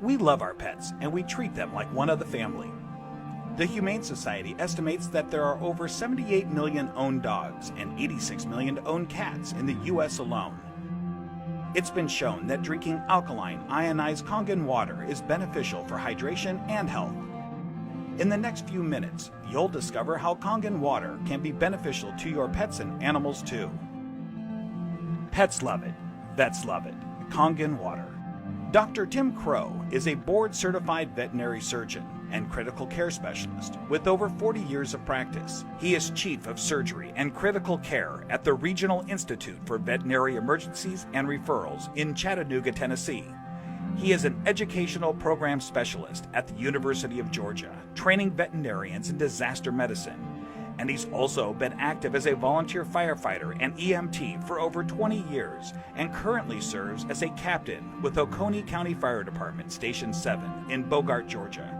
We love our pets and we treat them like one of the family. The Humane Society estimates that there are over 78 million owned dogs and 86 million owned cats in the U.S. alone. It's been shown that drinking alkaline, ionized Kangen water is beneficial for hydration and health. In the next few minutes, you'll discover how Kangen water can be beneficial to your pets and animals too. Pets love it. Vets love it. Kangen water. Dr. Tim Crow is a board-certified veterinary surgeon and critical care specialist with over 40 years of practice. He is Chief of Surgery and Critical Care at the Regional Institute for Veterinary Emergencies and Referrals in Chattanooga, Tennessee. He is an educational program specialist at the University of Georgia, training veterinarians in disaster medicine. And he's also been active as a volunteer firefighter and EMT for over 20 years and currently serves as a captain with Oconee County Fire Department Station 7 in Bogart, Georgia.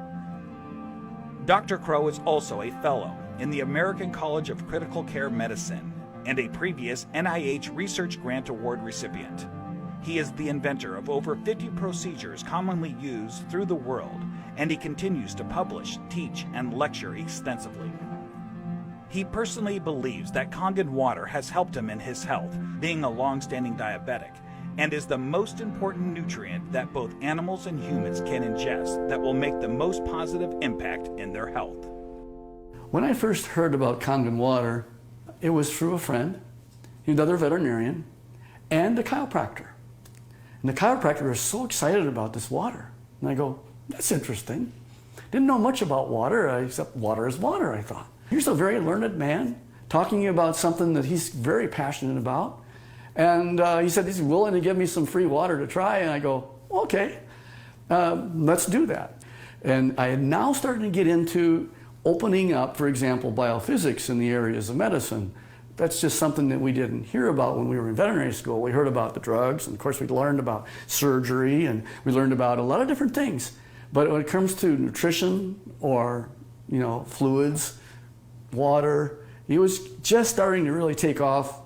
Dr. Crow is also a fellow in the American College of Critical Care Medicine and a previous NIH Research Grant Award recipient. He is the inventor of over 50 procedures commonly used through the world, and he continues to publish, teach, and lecture extensively. He personally believes that Kangen water has helped him in his health, being a long-standing diabetic, and is the most important nutrient that both animals and humans can ingest that will make the most positive impact in their health. When I first heard about Kangen water, it was through a friend, another veterinarian, and a chiropractor. And the chiropractor was so excited about this water. And I go, that's interesting. Didn't know much about water, except water is water, I thought. Here's a very learned man talking about something that he's very passionate about. And he said he's willing to give me some free water to try. And I go, okay, let's do that. And I had now started to get into opening up, for example, biophysics in the areas of medicine. That's just something that we didn't hear about when we were in veterinary school. We heard about the drugs, and of course we learned about surgery, and we learned about a lot of different things. But when it comes to nutrition or, fluids, water, it was just starting to really take off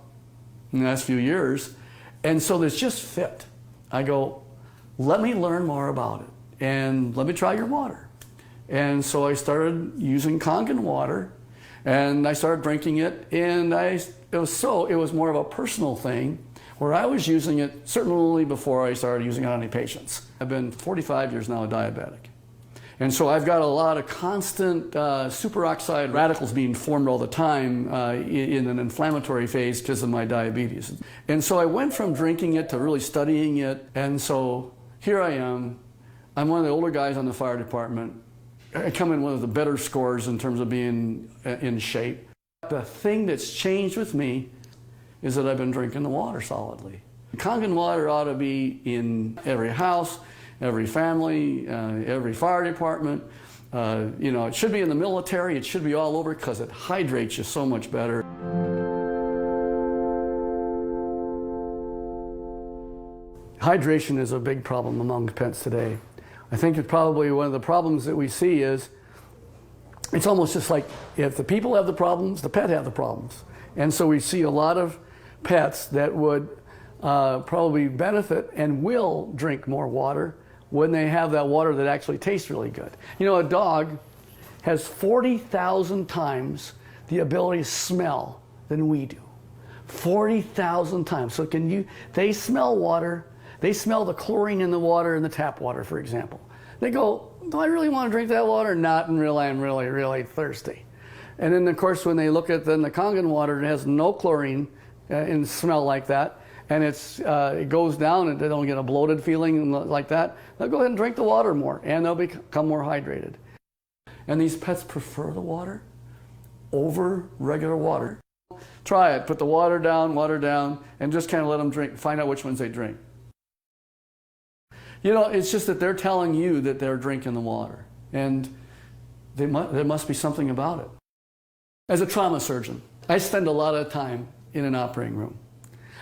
in the last few years. And so this just fit. I go, let me learn more about it and let me try your water. And so I started using Kangen water and I started drinking it, and it was more of a personal thing where I was using it certainly before I started using it on any patients. I've been 45 years now a diabetic. And so I've got a lot of constant superoxide radicals being formed all the time in an inflammatory phase because of my diabetes. And so I went from drinking it to really studying it. And so here I am. I'm one of the older guys on the fire department. I come in one of the better scores in terms of being in shape. The thing that's changed with me is that I've been drinking the water solidly. Kangen water ought to be in every house, every family, every fire department. It should be in the military. It should be all over because it hydrates you so much better. Hydration is a big problem among pets today. I think it's probably one of the problems that we see is it's almost just like if the people have the problems, the pet have the problems. And so we see a lot of pets that would probably benefit and will drink more water when they have that water that actually tastes really good. A dog has 40,000 times the ability to smell than we do. 40,000 times. So they smell water, they smell the chlorine in the water in the tap water, for example. They go, do I really want to drink that water? Not until I'm really, really thirsty. And then, of course, when they look at the Kangen water, it has no chlorine and smell like that, and it goes down and they don't get a bloated feeling like that, they'll go ahead and drink the water more, and they'll become more hydrated. And these pets prefer the water over regular water. Try it. Put the water down, and just kind of let them drink. Find out which ones they drink. It's just that they're telling you that they're drinking the water, and there must be something about it. As a trauma surgeon, I spend a lot of time in an operating room.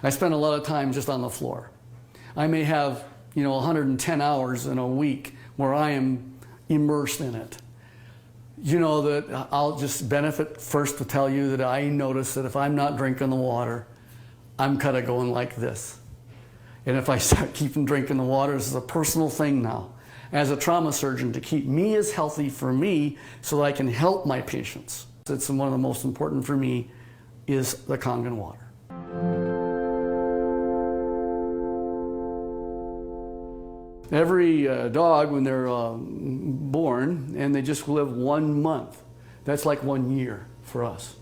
I spend a lot of time just on the floor. I may have, 110 hours in a week where I am immersed in it. That I'll just benefit first to tell you that I notice that if I'm not drinking the water, I'm kind of going like this. And if I start keeping drinking the water, this is a personal thing now. as a trauma surgeon to keep me as healthy for me so that I can help my patients. It's one of the most important for me is the Kangen water. Every dog, when they're born and they just live 1 month, that's like 1 year for us.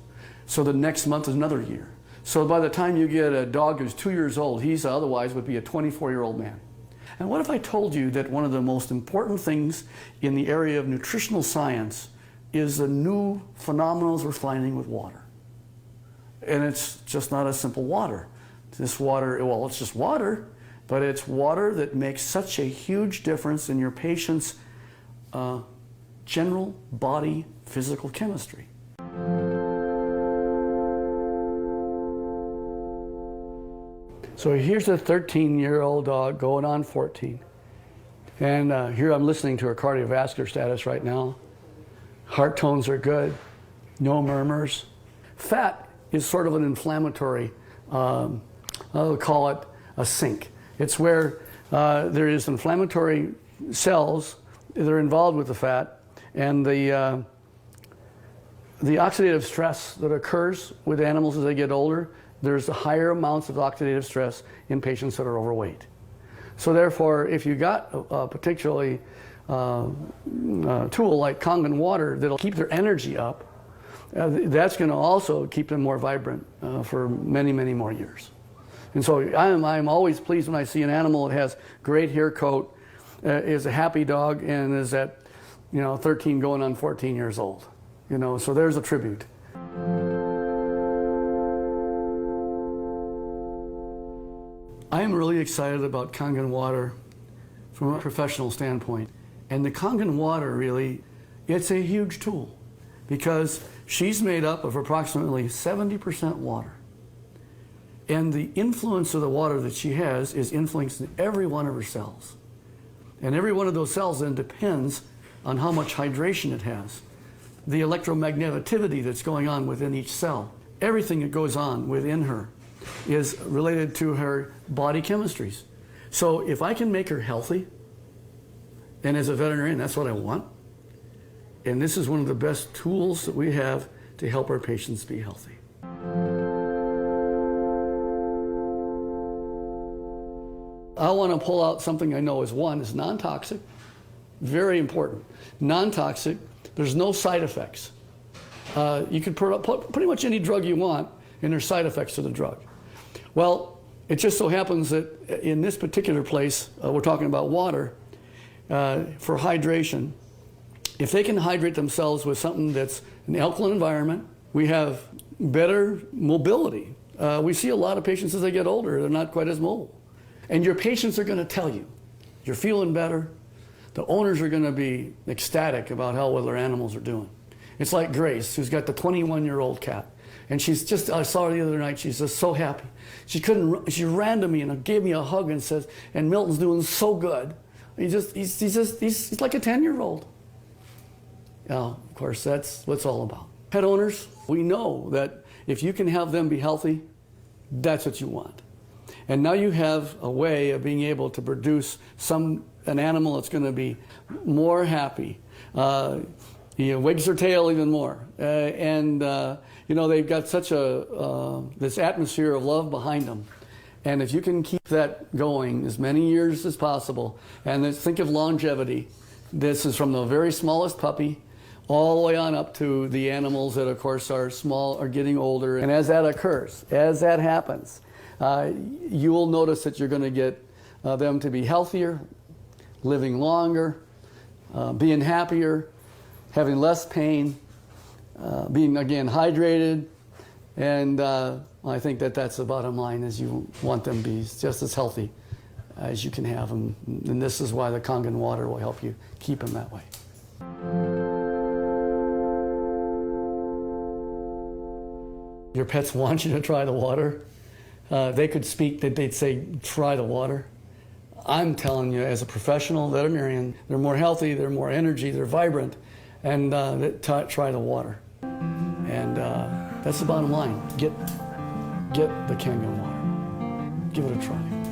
So the next month is another year. So by the time you get a dog who's 2 years old, he's otherwise would be a 24-year-old man. And what if I told you that one of the most important things in the area of nutritional science is the new phenomena we're finding with water? And it's just not a simple water. This water, well, it's just water, but it's water that makes such a huge difference in your patient's general body physical chemistry. So here's a 13-year-old dog going on 14. And here I'm listening to her cardiovascular status right now. Heart tones are good, no murmurs. Fat is sort of an inflammatory, I'll call it a sink. It's where there is inflammatory cells that are involved with the fat, and the oxidative stress that occurs with animals as they get older, there's higher amounts of oxidative stress in patients that are overweight. So therefore, if you got a particularly tool like Kangen water that'll keep their energy up, that's going to also keep them more vibrant for many, many more years. And so I'm always pleased when I see an animal that has great hair coat, is a happy dog, and is at 13 going on 14 years old. So there's a tribute. I am really excited about Kangen water from a professional standpoint. And the Kangen water really, it's a huge tool because she's made up of approximately 70% water. And the influence of the water that she has is influencing every one of her cells. And every one of those cells then depends on how much hydration it has. The electromagneticity that's going on within each cell, everything that goes on within her is related to her body chemistries. So if I can make her healthy, and as a veterinarian, that's what I want, and this is one of the best tools that we have to help our patients be healthy. I want to pull out something I know is non-toxic, very important. Non-toxic, there's no side effects. You can put pretty much any drug you want, and there's side effects to the drug. Well, it just so happens that in this particular place, we're talking about water, for hydration. If they can hydrate themselves with something that's an alkaline environment, we have better mobility. We see a lot of patients as they get older, they're not quite as mobile. And your patients are going to tell you, you're feeling better. The owners are going to be ecstatic about how well their animals are doing. It's like Grace, who's got the 21-year-old cat. And she's just, I saw her the other night, she's just so happy. She ran to me and gave me a hug and says, and Milton's doing so good. He's like a 10-year-old. Of course, that's what it's all about. Pet owners, we know that if you can have them be healthy, that's what you want. And now you have a way of being able to produce an animal that's going to be more happy. Wags their tail even more. They've got such this atmosphere of love behind them. And if you can keep that going as many years as possible, and think of longevity, this is from the very smallest puppy all the way on up to the animals that, of course, are small, are getting older. And as that occurs, as that happens, you will notice that you're going to get them to be healthier, living longer, being happier, having less pain, being, again, hydrated. And I think that's the bottom line, is you want them to be just as healthy as you can have them. And this is why the Kangen water will help you keep them that way. Your pets want you to try the water. They could speak, they'd say, try the water. I'm telling you, as a professional veterinarian, they're more healthy, they're more energy, they're vibrant, and try the water. And that's the bottom line. Get the Kangen water. Give it a try.